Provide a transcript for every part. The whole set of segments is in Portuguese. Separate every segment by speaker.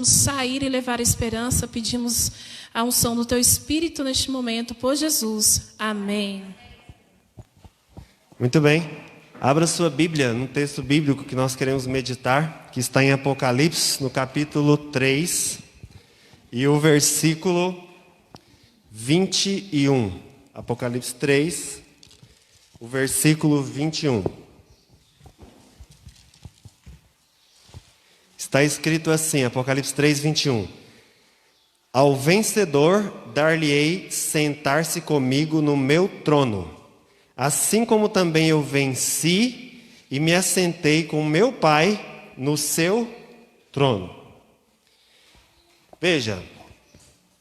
Speaker 1: sair e levar esperança, pedimos a unção do Teu Espírito neste momento, por Jesus. Amém.
Speaker 2: Muito bem. Abra sua Bíblia no texto bíblico que nós queremos meditar, que está em Apocalipse, no capítulo 3, e o versículo 21. Apocalipse 3, o versículo 21. Está escrito assim, Apocalipse 3, 21. Ao vencedor dar-lhe-ei sentar-se comigo no meu trono, assim como também eu venci e me assentei com meu Pai no seu trono. Veja,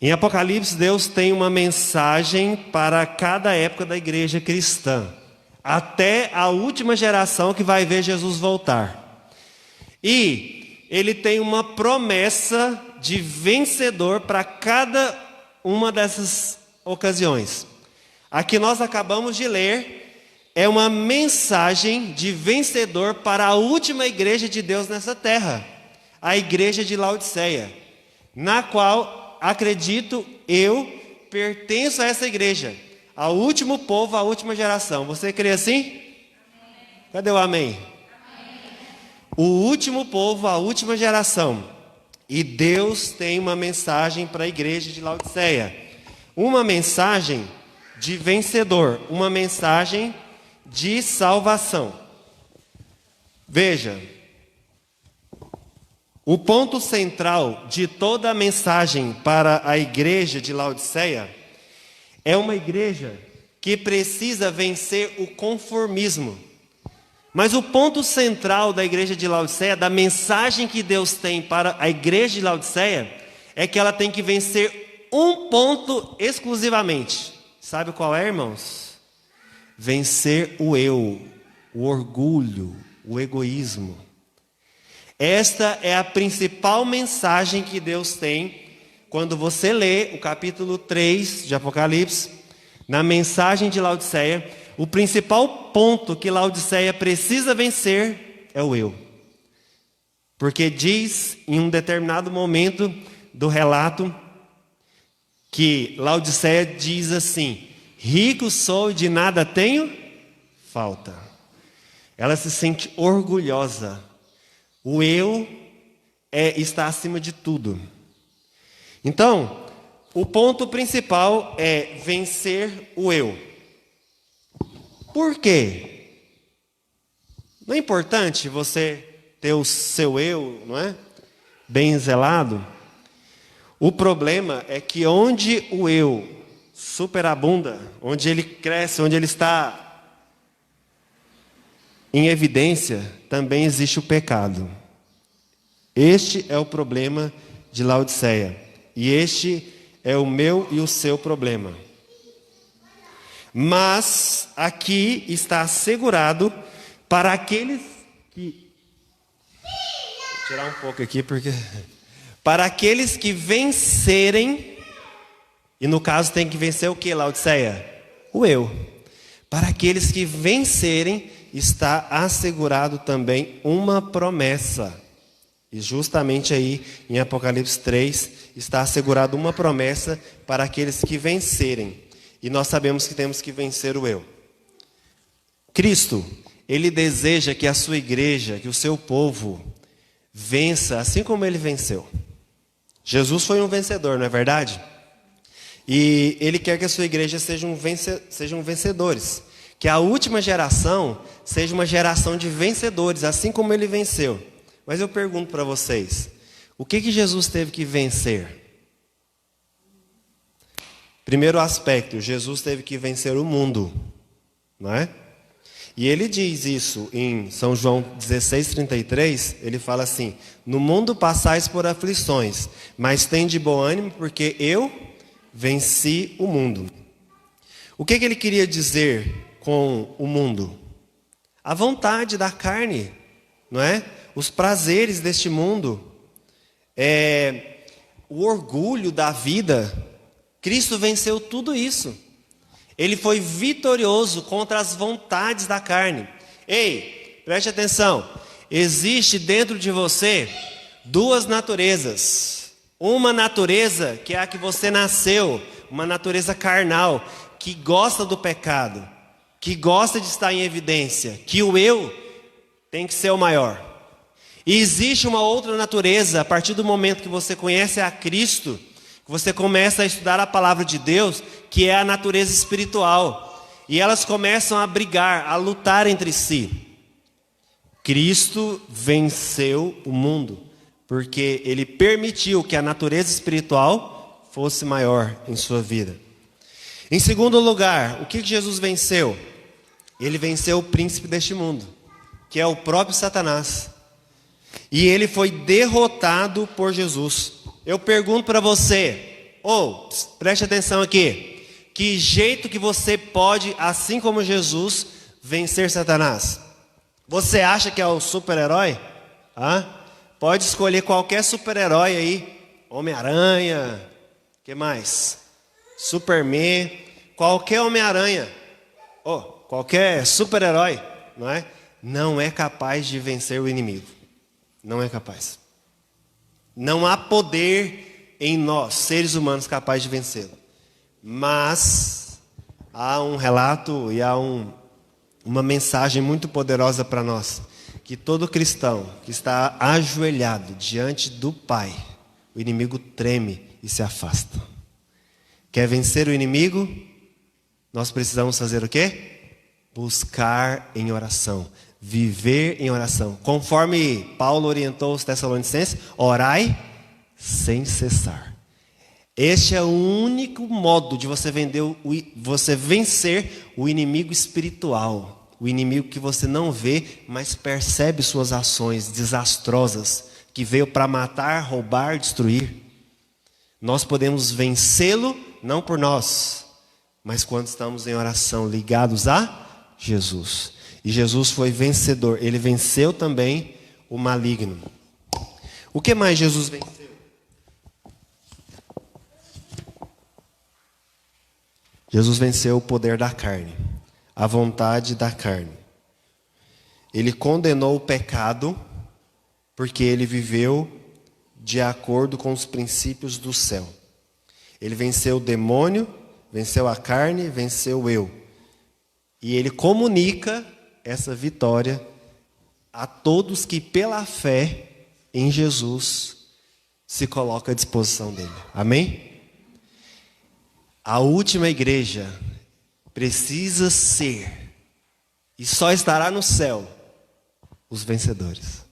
Speaker 2: em Apocalipse Deus tem uma mensagem para cada época da igreja cristã, até a última geração que vai ver Jesus voltar. E Ele tem uma promessa de vencedor para cada uma dessas ocasiões. A que nós acabamos de ler é uma mensagem de vencedor para a última igreja de Deus nessa terra, a igreja de Laodiceia, na qual, acredito, eu pertenço a essa igreja, ao último povo, à última geração. Você crê assim? Amém. Cadê o amém? O último povo, a última geração. E Deus tem uma mensagem para a igreja de Laodiceia. Uma mensagem de vencedor. Uma mensagem de salvação. Veja. O ponto central de toda a mensagem para a igreja de Laodiceia é uma igreja que precisa vencer o conformismo. Mas o ponto central da igreja de Laodiceia, da mensagem que Deus tem para a igreja de Laodiceia, é que ela tem que vencer um ponto exclusivamente. Sabe qual é, irmãos? Vencer o eu, o orgulho, o egoísmo. Esta é a principal mensagem que Deus tem quando você lê o capítulo 3 de Apocalipse, na mensagem de Laodiceia. O principal ponto que Laodiceia precisa vencer é o eu. Porque diz em um determinado momento do relato que Laodiceia diz assim: rico sou e de nada tenho falta. Ela se sente orgulhosa. O eu está acima de tudo. Então, o ponto principal é vencer o eu. Por quê? Não é importante você ter o seu eu, não é? Bem zelado. O problema é que onde o eu superabunda, onde ele cresce, onde ele está em evidência, também existe o pecado. Este é o problema de Laodiceia. E este é o meu e o seu problema. Mas aqui está assegurado para aqueles que... Vou tirar um pouco aqui porque... Para aqueles que vencerem, e no caso tem que vencer o que, Laodiceia? O eu. Para aqueles que vencerem, está assegurado também uma promessa. E justamente aí, em Apocalipse 3, está assegurado uma promessa para aqueles que vencerem. E nós sabemos que temos que vencer o eu. Cristo, Ele deseja que a sua igreja, que o seu povo, vença assim como Ele venceu. Jesus foi um vencedor, não é verdade? E Ele quer que a sua igreja sejam vencedores. Que a última geração seja uma geração de vencedores, assim como Ele venceu. Mas eu pergunto para vocês, o que Jesus teve que vencer? Primeiro aspecto, Jesus teve que vencer o mundo, não é? E ele diz isso em São João 16:33, ele fala assim: no mundo passais por aflições, mas tende bom ânimo, porque eu venci o mundo. O que ele queria dizer com o mundo? A vontade da carne, não é? Os prazeres deste mundo, o orgulho da vida. Cristo venceu tudo isso. Ele foi vitorioso contra as vontades da carne. Ei, preste atenção. Existe dentro de você duas naturezas. Uma natureza que é a que você nasceu, uma natureza carnal, que gosta do pecado, que gosta de estar em evidência, que o eu tem que ser o maior. E existe uma outra natureza, a partir do momento que você conhece a Cristo, que você começa a estudar a palavra de Deus, que é a natureza espiritual. E elas começam a brigar, a lutar entre si. Cristo venceu o mundo, porque Ele permitiu que a natureza espiritual fosse maior em sua vida. Em segundo lugar, o que Jesus venceu? Ele venceu o príncipe deste mundo, que é o próprio Satanás. E ele foi derrotado por Jesus. Eu pergunto para você, preste atenção aqui. Que jeito que você pode, assim como Jesus, vencer Satanás? Você acha que é o super-herói? Pode escolher qualquer super-herói aí. Homem-Aranha, que mais? Superman, qualquer Homem-Aranha. Qualquer super-herói, não é? Não é capaz de vencer o inimigo. Não é capaz. Não há poder em nós, seres humanos, capaz de vencê-lo. Mas há um relato e há uma mensagem muito poderosa para nós. Que todo cristão que está ajoelhado diante do Pai, o inimigo treme e se afasta. Quer vencer o inimigo? Nós precisamos fazer o quê? Buscar em oração. Viver em oração. Conforme Paulo orientou os Tessalonicenses, orai sem cessar. Este é o único modo de você vencer o inimigo espiritual. O inimigo que você não vê, mas percebe suas ações desastrosas, que veio para matar, roubar, destruir. Nós podemos vencê-lo, não por nós, mas quando estamos em oração, ligados a Jesus. E Jesus foi vencedor. Ele venceu também o maligno. O que mais Jesus venceu? Jesus venceu o poder da carne, a vontade da carne. Ele condenou o pecado porque ele viveu de acordo com os princípios do céu. Ele venceu o demônio, venceu a carne, venceu o eu. E ele comunica essa vitória a todos que pela fé em Jesus se colocam à disposição dele. Amém? A última igreja precisa ser, e só estará no céu, os vencedores.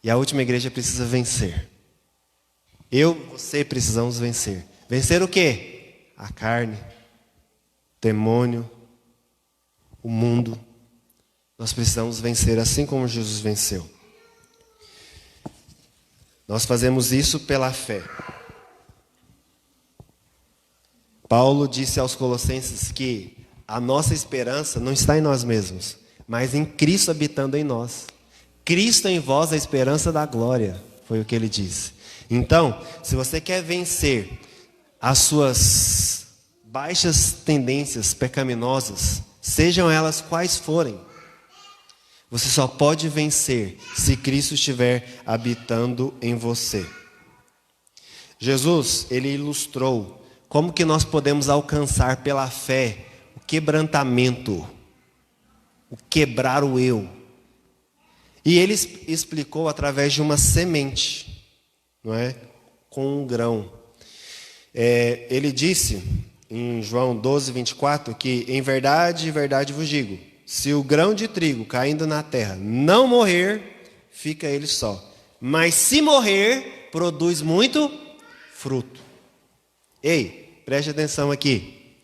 Speaker 2: E a última igreja precisa vencer. Eu e você precisamos vencer. Vencer o quê? A carne, o demônio, o mundo. Nós precisamos vencer assim como Jesus venceu. Nós fazemos isso pela fé. Paulo disse aos Colossenses que a nossa esperança não está em nós mesmos, mas em Cristo habitando em nós. Cristo em vós, a esperança da glória, foi o que ele disse. Então, se você quer vencer as suas baixas tendências pecaminosas, sejam elas quais forem, você só pode vencer se Cristo estiver habitando em você. Jesus, ele ilustrou como que nós podemos alcançar pela fé o quebrantamento, o quebrar o eu. E ele explicou através de uma semente, não é? Com um grão. Ele disse em João 12, 24, que em verdade, verdade vos digo, se o grão de trigo caindo na terra não morrer, fica ele só. Mas se morrer, produz muito fruto. Ei, preste atenção aqui.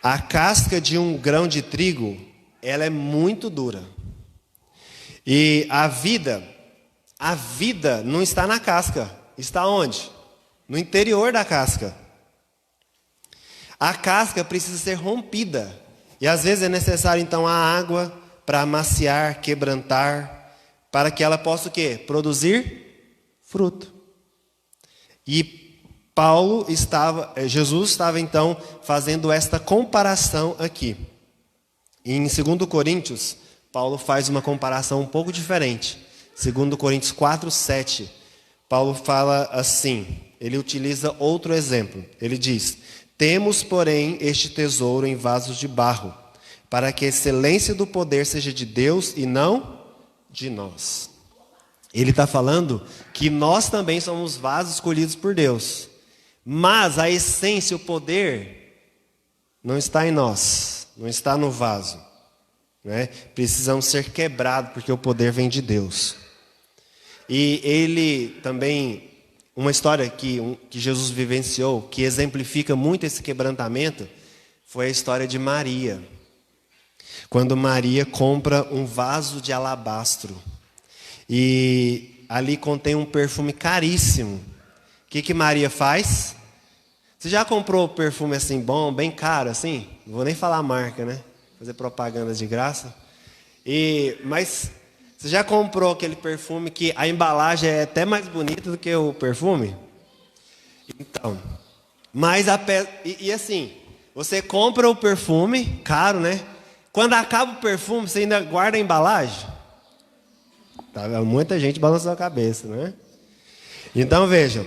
Speaker 2: A casca de um grão de trigo, ela é muito dura. E a vida não está na casca. Está onde? No interior da casca. A casca precisa ser rompida. E às vezes é necessário então a água para amaciar, quebrantar, para que ela possa o quê? Produzir fruto. E Jesus estava então fazendo esta comparação aqui. E em 2 Coríntios, Paulo faz uma comparação um pouco diferente. 2 Coríntios 4:7, Paulo fala assim, ele utiliza outro exemplo. Ele diz: temos, porém, este tesouro em vasos de barro, para que a excelência do poder seja de Deus e não de nós. Ele está falando que nós também somos vasos escolhidos por Deus. Mas a essência, o poder, não está em nós, não está no vaso. Né? Precisamos ser quebrados, porque o poder vem de Deus. E ele também, uma história que Jesus vivenciou, que exemplifica muito esse quebrantamento, foi a história de Maria. Quando Maria compra um vaso de alabastro. E ali contém um perfume caríssimo. O que Maria faz? Você já comprou perfume assim bom, bem caro assim? Não vou nem falar a marca, né? Fazer propaganda de graça. Mas você já comprou aquele perfume que a embalagem é até mais bonita do que o perfume? Então, mas assim, você compra o perfume, caro, né? Quando acaba o perfume, você ainda guarda a embalagem? Tá, muita gente balançou a cabeça, né? Então vejam,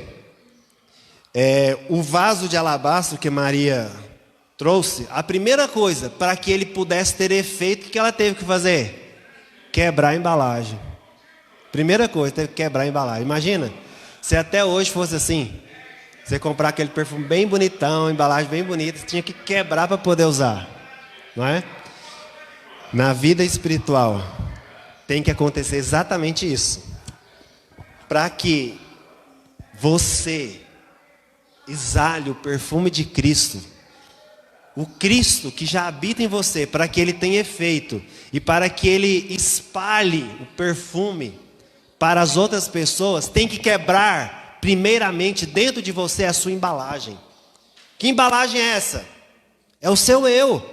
Speaker 2: o vaso de alabastro que Maria trouxe, a primeira coisa, para que ele pudesse ter efeito, o que ela teve que fazer? Quebrar a embalagem. Primeira coisa, teve que quebrar a embalagem. Imagina, se até hoje fosse assim, você comprar aquele perfume bem bonitão, embalagem bem bonita, você tinha que quebrar para poder usar, não é? Na vida espiritual, tem que acontecer exatamente isso. Para que você exale o perfume de Cristo, o Cristo que já habita em você, para que ele tenha efeito e para que ele espalhe o perfume para as outras pessoas, tem que quebrar primeiramente dentro de você a sua embalagem. Que embalagem é essa? É o seu eu.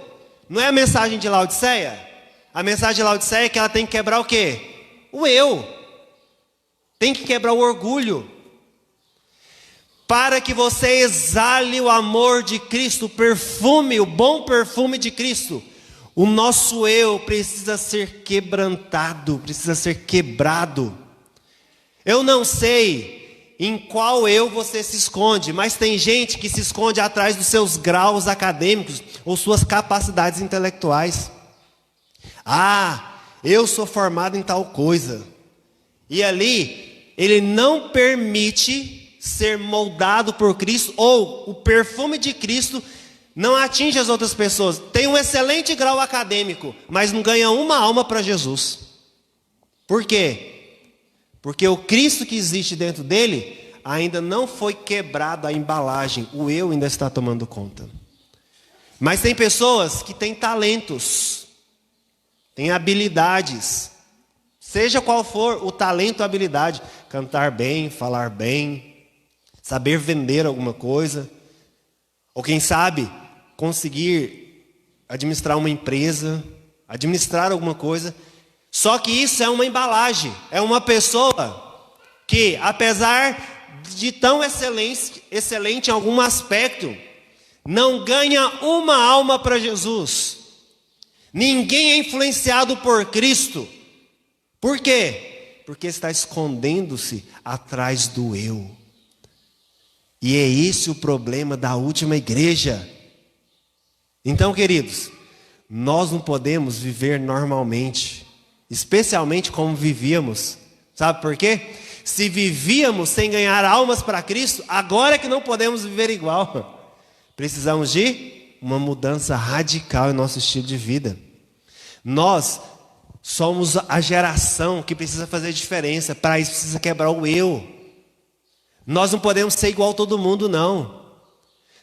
Speaker 2: Não é a mensagem de Laodiceia? A mensagem de Laodiceia é que ela tem que quebrar o quê? O eu. Tem que quebrar o orgulho. Para que você exale o amor de Cristo, o perfume, o bom perfume de Cristo. O nosso eu precisa ser quebrantado, precisa ser quebrado. Eu não sei em qual eu você se esconde, mas tem gente que se esconde atrás dos seus graus acadêmicos ou suas capacidades intelectuais. Eu sou formado em tal coisa. E ali, ele não permite ser moldado por Cristo, ou o perfume de Cristo não atinge as outras pessoas. Tem um excelente grau acadêmico, mas não ganha uma alma para Jesus. Por quê? Porque o Cristo que existe dentro dele ainda não foi quebrado a embalagem. O eu ainda está tomando conta. Mas tem pessoas que têm talentos, têm habilidades, seja qual for o talento ou habilidade, cantar bem, falar bem, saber vender alguma coisa, ou quem sabe conseguir administrar uma empresa, administrar alguma coisa. Só que isso é uma embalagem, é uma pessoa que, apesar de tão excelente em algum aspecto, não ganha uma alma para Jesus. Ninguém é influenciado por Cristo. Por quê? Porque está escondendo-se atrás do eu. E é esse o problema da última igreja. Então, queridos, nós não podemos viver normalmente, especialmente como vivíamos. Sabe por quê? Se vivíamos sem ganhar almas para Cristo, agora é que não podemos viver igual. Precisamos de uma mudança radical em nosso estilo de vida. Nós somos a geração que precisa fazer diferença. Para isso precisa quebrar o eu. Nós não podemos ser igual a todo mundo, não.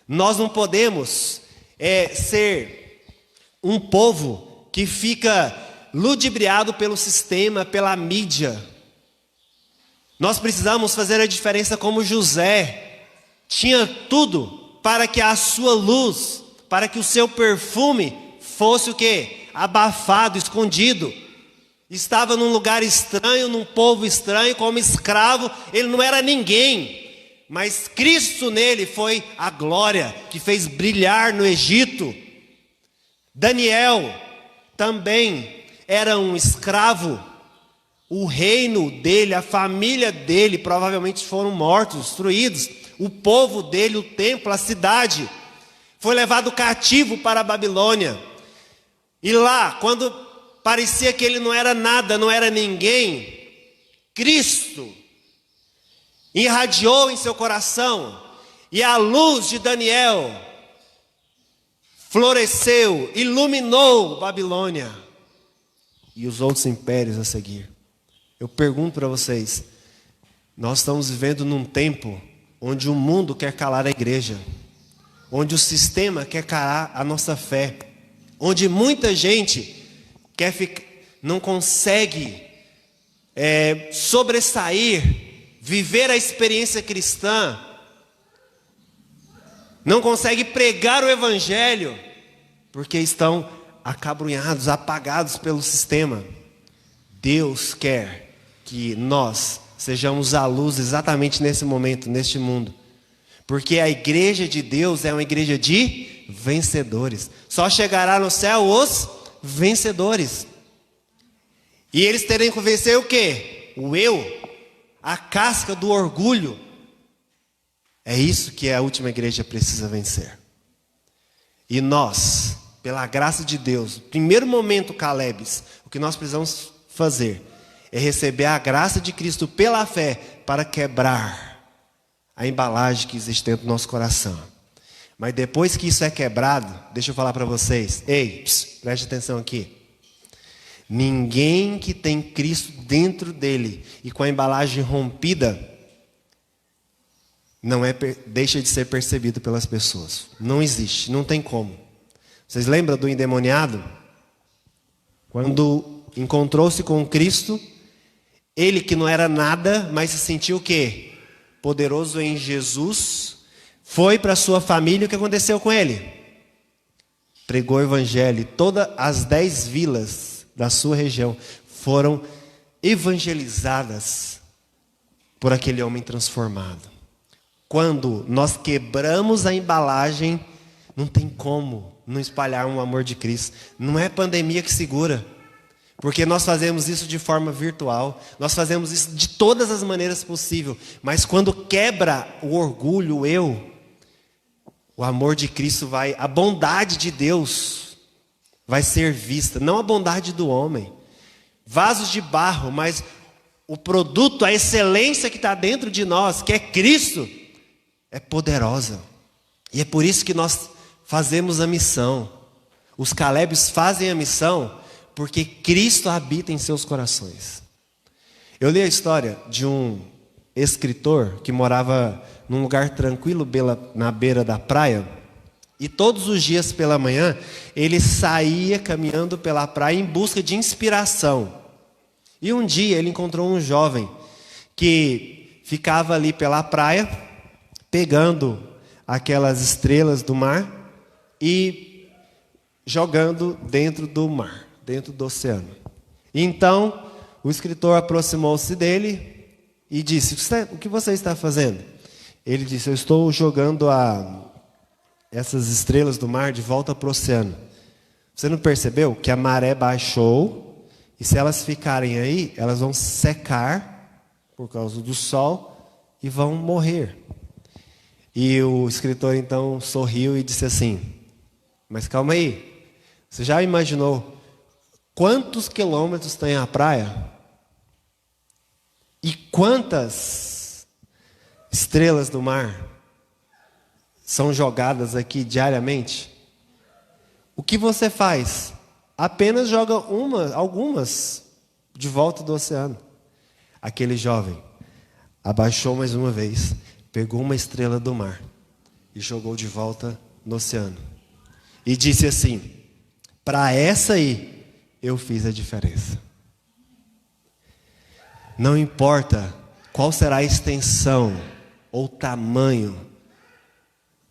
Speaker 2: Nós não podemos ser um povo que fica ludibriado pelo sistema, pela mídia. Nós precisamos fazer a diferença como José. Tinha tudo para que a sua luz, para que o seu perfume fosse o quê? Abafado, escondido. Estava num lugar estranho, num povo estranho, como escravo. Ele não era ninguém, mas Cristo nele foi a glória que fez brilhar no Egito. Daniel também era um escravo, O reino dele, a família dele provavelmente foram mortos, destruídos. O povo dele, o templo, a cidade, foi levado cativo para a Babilônia. E lá, quando parecia que ele não era nada, não era ninguém, Cristo irradiou em seu coração, e a luz de Daniel floresceu, iluminou Babilônia e os outros impérios a seguir. Eu pergunto para vocês, nós estamos vivendo num tempo onde o mundo quer calar a igreja, onde o sistema quer calar a nossa fé, onde muita gente não consegue sobressair, viver a experiência cristã, não consegue pregar o evangelho, porque estão acabrunhados, apagados pelo sistema. Deus quer que nós sejamos a luz exatamente nesse momento, neste mundo, porque a igreja de Deus é uma igreja de vencedores. Só chegará no céu os vencedores. E eles terem que vencer o quê? O eu, a casca do orgulho. É isso que a última igreja precisa vencer. E nós, pela graça de Deus, no primeiro momento, Calebes, o que nós precisamos fazer é receber a graça de Cristo pela fé para quebrar a embalagem que existe dentro do nosso coração. Mas depois que isso é quebrado, deixa eu falar para vocês. Ei, preste atenção aqui. Ninguém que tem Cristo dentro dele e com a embalagem rompida deixa de ser percebido pelas pessoas. Não existe, não tem como. Vocês lembram do endemoniado? Quando encontrou-se com Cristo, ele que não era nada, mas se sentiu o quê? Poderoso em Jesus, foi para sua família. O que aconteceu com ele? Pregou o evangelho. Todas as 10 vilas da sua região foram evangelizadas por aquele homem transformado. Quando nós quebramos a embalagem, não tem como não espalhar um amor de Cristo. Não é pandemia que segura, porque nós fazemos isso de forma virtual, nós fazemos isso de todas as maneiras possíveis, mas quando quebra o orgulho, o eu, o amor de Cristo a bondade de Deus vai ser vista, não a bondade do homem. Vasos de barro, mas o produto, a excelência que está dentro de nós, que é Cristo, é poderosa. E é por isso que nós fazemos a missão. Os Calebes fazem a missão porque Cristo habita em seus corações. Eu li a história de um escritor que morava num lugar tranquilo na beira da praia. E todos os dias pela manhã, ele saía caminhando pela praia em busca de inspiração. E um dia ele encontrou um jovem que ficava ali pela praia, pegando aquelas estrelas do mar e jogando dentro do mar, dentro do oceano. Então, o escritor aproximou-se dele e disse: o que você está fazendo? Ele disse: eu estou jogando essas estrelas do mar de volta para o oceano. Você não percebeu que a maré baixou, e se elas ficarem aí, elas vão secar por causa do sol e vão morrer. E o escritor então sorriu e disse assim: mas calma aí, você já imaginou quantos quilômetros tem a praia? E quantas estrelas do mar são jogadas aqui diariamente? O que você faz? Apenas joga algumas de volta do oceano. Aquele jovem abaixou mais uma vez, pegou uma estrela do mar e jogou de volta no oceano. E disse assim: para essa aí eu fiz a diferença. Não importa qual será a extensão ou tamanho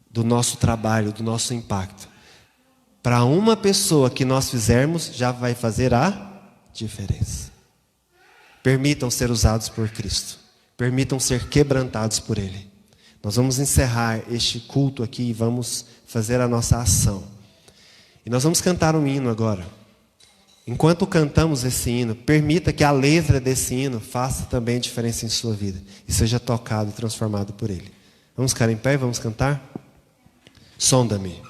Speaker 2: do nosso trabalho, do nosso impacto. Para uma pessoa que nós fizermos, já vai fazer a diferença. Permitam ser usados por Cristo. Permitam ser quebrantados por Ele. Nós vamos encerrar este culto aqui e vamos fazer a nossa ação. E nós vamos cantar um hino agora. enquanto cantamos esse hino, permita que a letra desse hino faça também diferença em sua vida e seja tocado e transformado por ele. Vamos ficar em pé e vamos cantar? Sonda-me.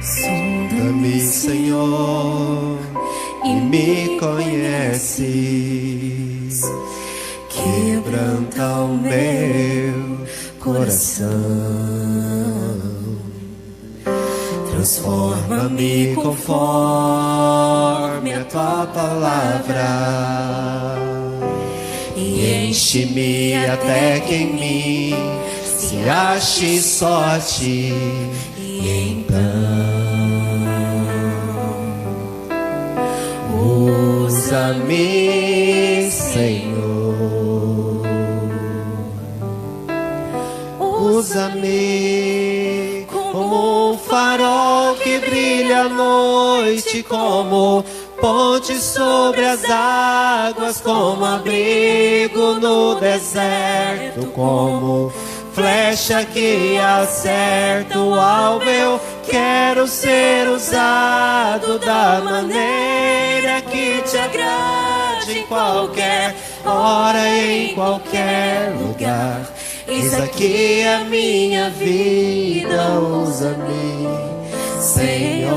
Speaker 2: Sonda-me, Senhor, e me conheces. Quebranta o meu coração. Transforma-me conforme a tua palavra. E enche-me até que em mim se ache só a ti. E então usa-me, Senhor, usa-me como um farol que brilha à noite, como ponte sobre as águas, como abrigo no deserto, como flecha que acerta o alvo. Eu quero ser usado da maneira que te agrade, em qualquer hora e em qualquer lugar. Eis aqui a minha vida, usa-me, Senhor,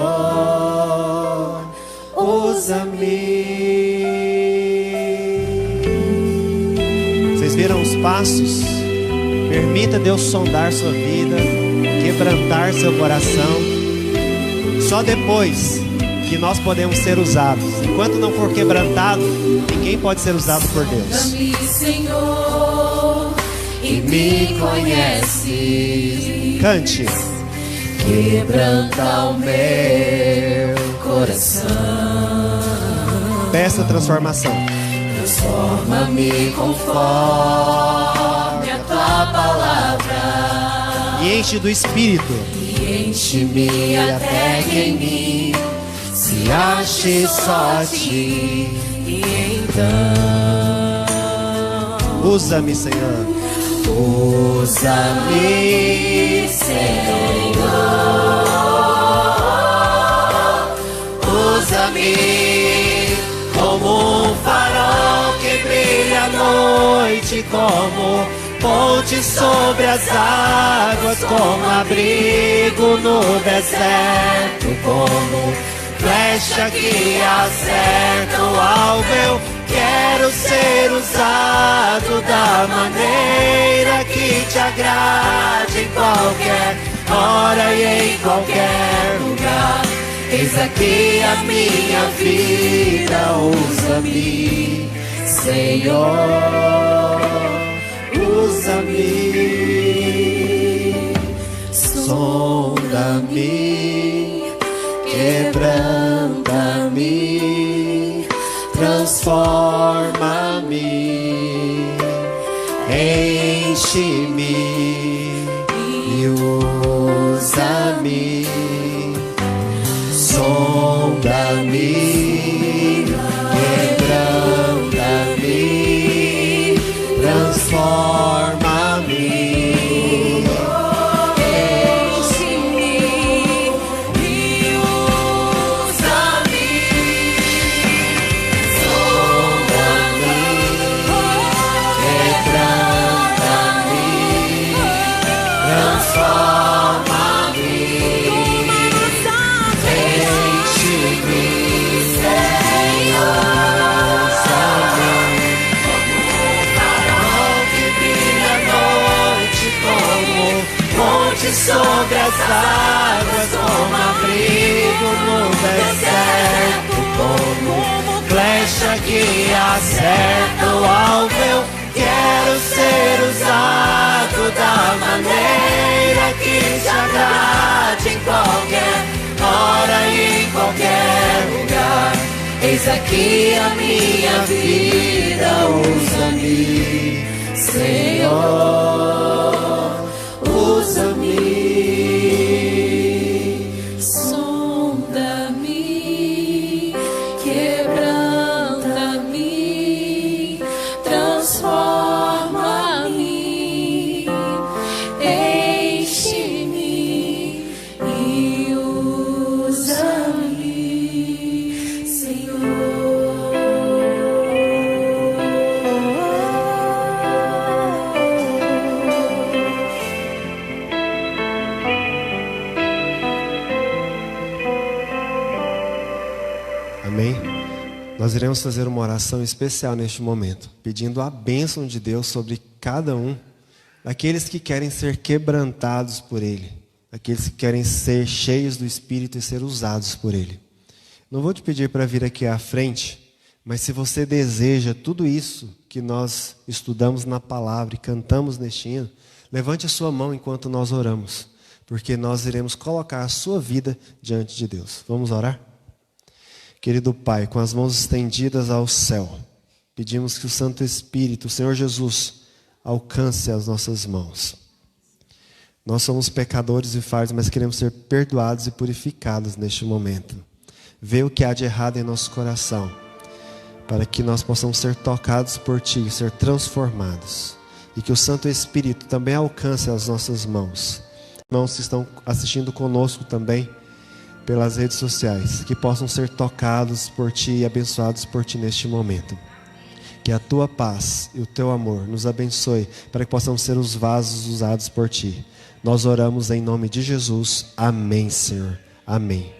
Speaker 2: usa-me. Vocês viram os passos? Permita Deus sondar sua vida, quebrantar seu coração. Só depois que nós podemos ser usados. Enquanto não for quebrantado, ninguém pode ser usado por Deus.
Speaker 1: Sonda-me, Senhor, e me conheces.
Speaker 2: Cante.
Speaker 1: Quebranta o meu coração.
Speaker 2: Peça transformação.
Speaker 1: Transforma-me conforme a tua palavra.
Speaker 2: E enche do Espírito.
Speaker 1: E enche-me até que em mim se ache só a ti. E então
Speaker 2: Usa-me, Senhor.
Speaker 1: usa-me, Senhor. Usa-me como um farol que brilha à noite, como ponte sobre as águas, como abrigo no deserto, como flecha que acerta o alvo. Eu quero ser usado da maneira que te agrade, em qualquer hora e em qualquer lugar. Eis aqui a minha vida, usa-me, Senhor, usa-me, sonda-me, quebranta-me, transforma-me, enche-me e usa-me, sonda-me, quebranta-me, transforma-me. Sobre as águas, como abrigo no deserto, como flecha que acerta o alvo. Eu quero ser usado da maneira que te agrade, em qualquer hora e em qualquer lugar.
Speaker 3: Eis aqui a minha vida, usa-me, Senhor, usa-me, sonda-me, quebranta-me, transforma-me, enche-me e usa-me, Senhor.
Speaker 2: Amém? Nós iremos fazer uma oração especial neste momento, pedindo a bênção de Deus sobre cada um daqueles que querem ser quebrantados por Ele, daqueles que querem ser cheios do Espírito e ser usados por Ele. Não vou te pedir para vir aqui à frente, mas se você deseja tudo isso que nós estudamos na palavra e cantamos neste hino, levante a sua mão enquanto nós oramos, porque nós iremos colocar a sua vida diante de Deus. Vamos orar? Querido Pai, com as mãos estendidas ao céu, pedimos que o Santo Espírito, o Senhor Jesus, alcance as nossas mãos. Nós somos pecadores e falhos, mas queremos ser perdoados e purificados neste momento. Vê o que há de errado em nosso coração, para que nós possamos ser tocados por Ti, ser transformados. E que o Santo Espírito também alcance as nossas mãos. Irmãos que estão assistindo conosco também, pelas redes sociais, que possam ser tocados por Ti e abençoados por Ti neste momento. Que a Tua paz e o Teu amor nos abençoe, para que possamos ser os vasos usados por Ti. Nós oramos em nome de Jesus. Amém, Senhor. Amém.